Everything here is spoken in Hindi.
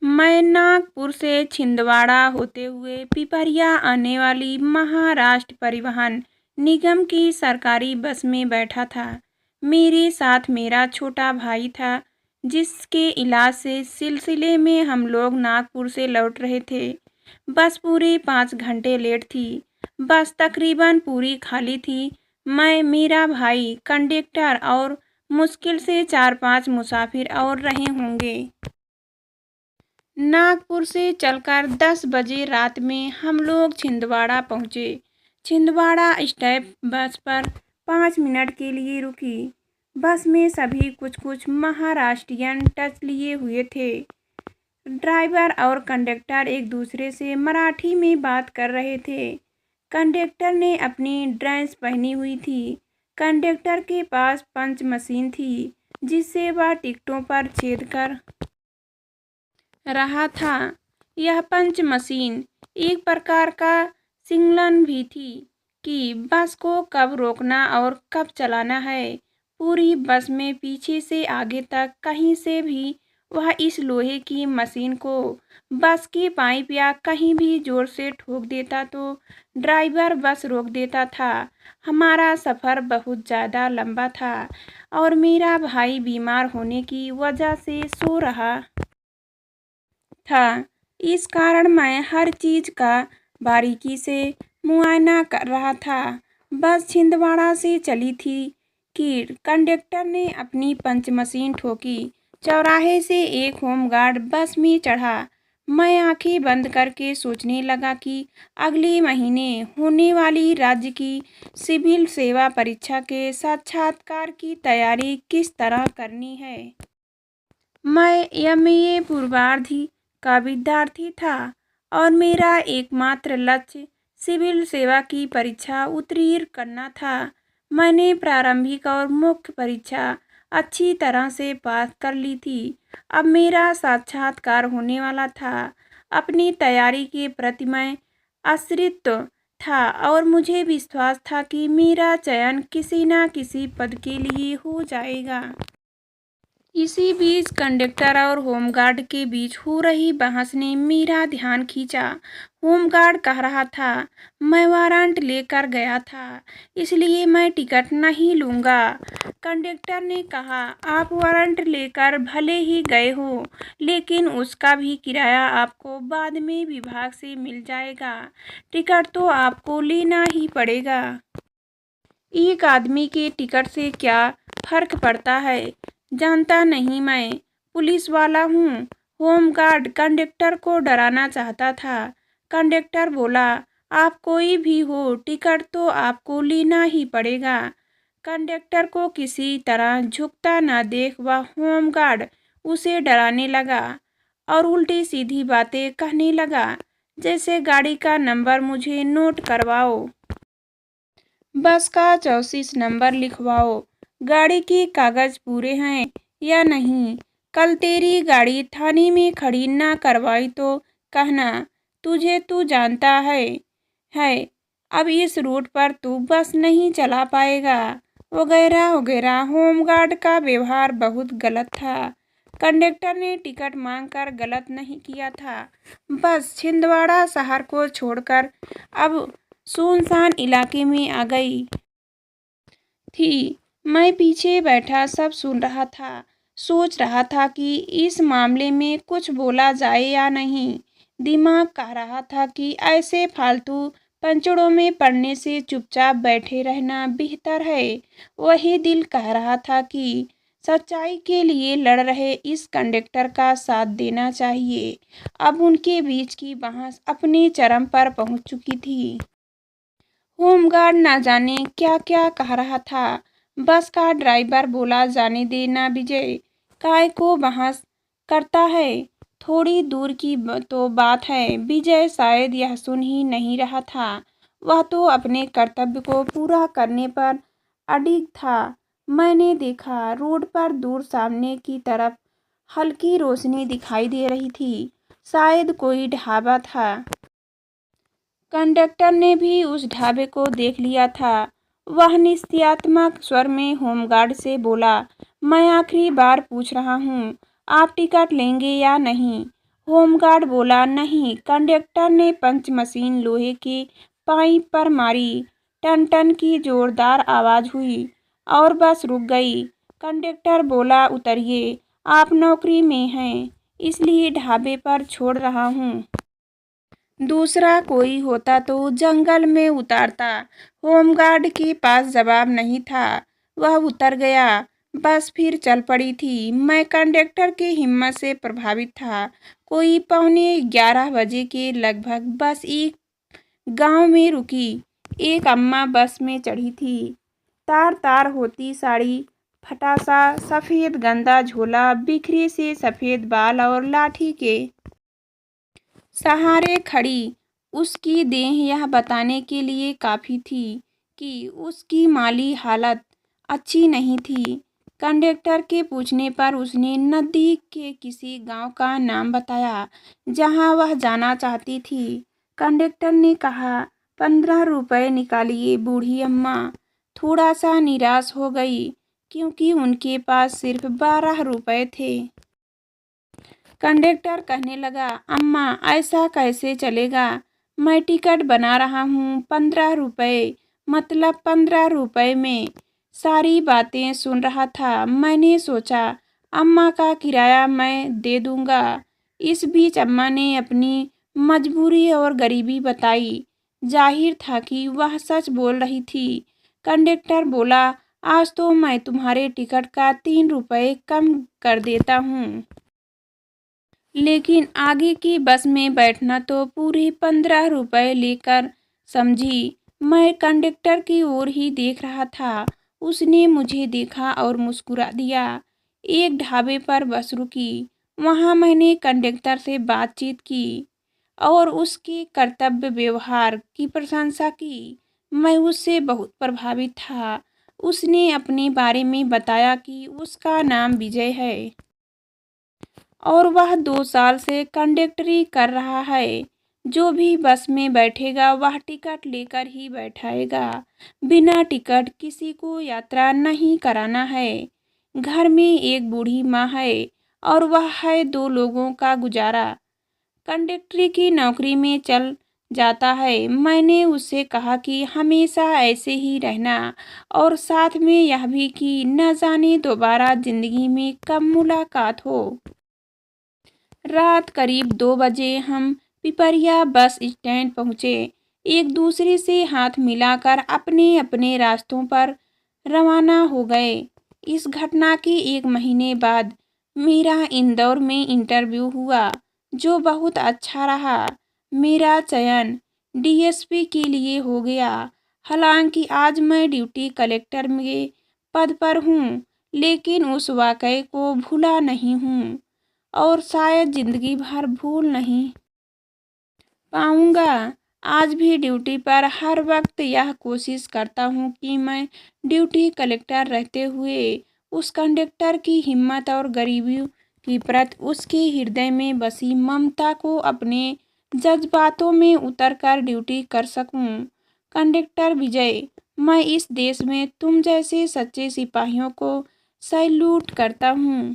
मैं नागपुर से छिंदवाड़ा होते हुए पिपरिया आने वाली महाराष्ट्र परिवहन निगम की सरकारी बस में बैठा था। मेरे साथ मेरा छोटा भाई था, जिसके इलाज से सिलसिले में हम लोग नागपुर से लौट रहे थे। बस पूरे 5 घंटे लेट थी। बस तकरीबन पूरी खाली थी। मैं, मेरा भाई, कंडक्टर और मुश्किल से 4-5 मुसाफिर और रहे होंगे। नागपुर से चलकर 10 बजे रात में हम लोग छिंदवाड़ा पहुँचे। छिंदवाड़ा स्टॉप बस पर 5 मिनट के लिए रुकी। बस में सभी कुछ कुछ महाराष्ट्रियन टच लिए हुए थे। ड्राइवर और कंडक्टर एक दूसरे से मराठी में बात कर रहे थे। कंडक्टर ने अपनी ड्रेस पहनी हुई थी। कंडक्टर के पास पंच मशीन थी, जिससे वह टिकटों पर छेद कर रहा था। यह पंच मशीन एक प्रकार का सिग्नल भी थी कि बस को कब रोकना और कब चलाना है। पूरी बस में पीछे से आगे तक कहीं से भी वह इस लोहे की मशीन को बस की पाइप या कहीं भी जोर से ठोक देता तो ड्राइवर बस रोक देता था। हमारा सफ़र बहुत ज़्यादा लंबा था और मेरा भाई बीमार होने की वजह से सो रहा था। इस कारण मैं हर चीज़ का बारीकी से मुआयना कर रहा था। बस छिंदवाड़ा से चली थी कि कंडक्टर ने अपनी पंच मशीन ठोकी। चौराहे से एक होमगार्ड बस में चढ़ा। मैं आंखें बंद करके सोचने लगा कि अगले महीने होने वाली राज्य की सिविल सेवा परीक्षा के साक्षात्कार की तैयारी किस तरह करनी है। मैं एमए पूर्वार्ध का विद्यार्थी था और मेरा एकमात्र लक्ष्य सिविल सेवा की परीक्षा उत्तीर्ण करना था। मैंने प्रारंभिक और मुख्य परीक्षा अच्छी तरह से पास कर ली थी। अब मेरा साक्षात्कार होने वाला था। अपनी तैयारी के प्रति मैं आश्रित था और मुझे विश्वास था कि मेरा चयन किसी न किसी पद के लिए हो जाएगा। इसी बीच कंडक्टर और होमगार्ड के बीच हो रही बहस ने मेरा ध्यान खींचा। होमगार्ड कह रहा था, मैं वारंट लेकर गया था, इसलिए मैं टिकट नहीं लूँगा। कंडक्टर ने कहा, आप वारंट लेकर भले ही गए हो, लेकिन उसका भी किराया आपको बाद में विभाग से मिल जाएगा। टिकट तो आपको लेना ही पड़ेगा। एक आदमी के टिकट से क्या फर्क पड़ता है, जानता नहीं, मैं पुलिस वाला हूँ। होमगार्ड कंडक्टर को डराना चाहता था। कंडक्टर बोला, आप कोई भी हो, टिकट तो आपको लेना ही पड़ेगा। कंडक्टर को किसी तरह झुकता न देख वह होमगार्ड उसे डराने लगा और उल्टी सीधी बातें कहने लगा, जैसे गाड़ी का नंबर मुझे नोट करवाओ, बस का 34 नंबर लिखवाओ, गाड़ी के कागज पूरे हैं या नहीं, कल तेरी गाड़ी थाने में खड़ी ना करवाई तो कहना, तुझे तू जानता है अब इस रूट पर तू बस नहीं चला पाएगा, वगैरह वगैरह। होमगार्ड का व्यवहार बहुत गलत था। कंडक्टर ने टिकट मांगकर गलत नहीं किया था। बस छिंदवाड़ा शहर को छोड़कर अब सुनसान इलाके में आ गई थी। मैं पीछे बैठा सब सुन रहा था। सोच रहा था कि इस मामले में कुछ बोला जाए या नहीं। दिमाग कह रहा था कि ऐसे फालतू पंचड़ों में पड़ने से चुपचाप बैठे रहना बेहतर है। वही दिल कह रहा था कि सच्चाई के लिए लड़ रहे इस कंडक्टर का साथ देना चाहिए। अब उनके बीच की बहस अपने चरम पर पहुंच चुकी थी। होमगार्ड ना जाने क्या क्या कह रहा था। बस का ड्राइवर बोला, जाने देना विजय, काय को बहस करता है, थोड़ी दूर की तो बात है। विजय शायद यह सुन ही नहीं रहा था। वह तो अपने कर्तव्य को पूरा करने पर अडिग था। मैंने देखा, रोड पर दूर सामने की तरफ हल्की रोशनी दिखाई दे रही थी। शायद कोई ढाबा था। कंडक्टर ने भी उस ढाबे को देख लिया था। वह निश्चयात्मक स्वर में होमगार्ड से बोला, मैं आखिरी बार पूछ रहा हूँ, आप टिकट लेंगे या नहीं। होमगार्ड बोला, नहीं। कंडक्टर ने पंच मशीन लोहे के पाइप पर मारी। टन टन की जोरदार आवाज हुई और बस रुक गई। कंडक्टर बोला, उतरिए, आप नौकरी में हैं, इसलिए ढाबे पर छोड़ रहा हूँ। दूसरा कोई होता तो जंगल में उतारता। होमगार्ड के पास जवाब नहीं था। वह उतर गया। बस फिर चल पड़ी थी। मैं कंडक्टर की हिम्मत से प्रभावित था। कोई 11:15 बजे के लगभग बस एक गांव में रुकी। एक अम्मा बस में चढ़ी थी। तार तार होती साड़ी, फटासा सफ़ेद गंदा झोला, बिखरे से सफ़ेद बाल और लाठी के सहारे खड़ी। उसकी देह यह बताने के लिए काफ़ी थी कि उसकी माली हालत अच्छी नहीं थी। कंडक्टर के पूछने पर उसने नज़दीक के किसी गांव का नाम बताया जहां वह जाना चाहती थी। कंडक्टर ने कहा, 15 रुपये निकालिए। बूढ़ी अम्मा थोड़ा सा निराश हो गई क्योंकि उनके पास सिर्फ 12 रुपये थे। कंडक्टर कहने लगा, अम्मा ऐसा कैसे चलेगा? मैं टिकट बना रहा हूँ, 15 रुपये, मतलब 15 रुपये में सारी बातें सुन रहा था। मैंने सोचा अम्मा का किराया मैं दे दूँगा। इस बीच अम्मा ने अपनी मजबूरी और गरीबी बताई। जाहिर था कि वह सच बोल रही थी। कंडक्टर बोला, आज तो मैं तुम्हारे टिकट का 3 रुपये कम कर देता हूँ, लेकिन आगे की बस में बैठना तो पूरे 15 रुपये लेकर, समझी। मैं कंडक्टर की ओर ही देख रहा था। उसने मुझे देखा और मुस्कुरा दिया। एक ढाबे पर बस रुकी। वहाँ मैंने कंडक्टर से बातचीत की और उसके कर्तव्य व्यवहार की प्रशंसा की। मैं उससे बहुत प्रभावित था। उसने अपने बारे में बताया कि उसका नाम विजय है और वह 2 साल से कंडक्टरी कर रहा है। जो भी बस में बैठेगा वह टिकट लेकर ही बैठाएगा। बिना टिकट किसी को यात्रा नहीं कराना है। घर में एक बूढ़ी माँ है और वह है 2 लोगों का गुजारा। कंडक्टरी की नौकरी में चल जाता है। मैंने उससे कहा कि हमेशा ऐसे ही रहना और साथ में यह भी कि न जाने दोबारा जिंदगी में कब मुलाकात हो। रात करीब 2 बजे हम पिपरिया बस स्टैंड पहुँचे। एक दूसरे से हाथ मिलाकर अपने अपने रास्तों पर रवाना हो गए। इस घटना के 1 महीने बाद मेरा इंदौर में इंटरव्यू हुआ, जो बहुत अच्छा रहा। मेरा चयन डीएसपी के लिए हो गया। हालांकि आज मैं ड्यूटी कलेक्टर के पद पर हूँ, लेकिन उस वाक़ये को भूला नहीं हूँ और शायद जिंदगी भर भूल नहीं पाऊंगा। आज भी ड्यूटी पर हर वक्त यह कोशिश करता हूँ कि मैं ड्यूटी कलेक्टर रहते हुए उस कंडक्टर की हिम्मत और गरीबी की प्रति उसके हृदय में बसी ममता को अपने जज्बातों में उतरकर ड्यूटी कर सकूं। कंडक्टर विजय, मैं इस देश में तुम जैसे सच्चे सिपाहियों को सैल्यूट करता हूँ।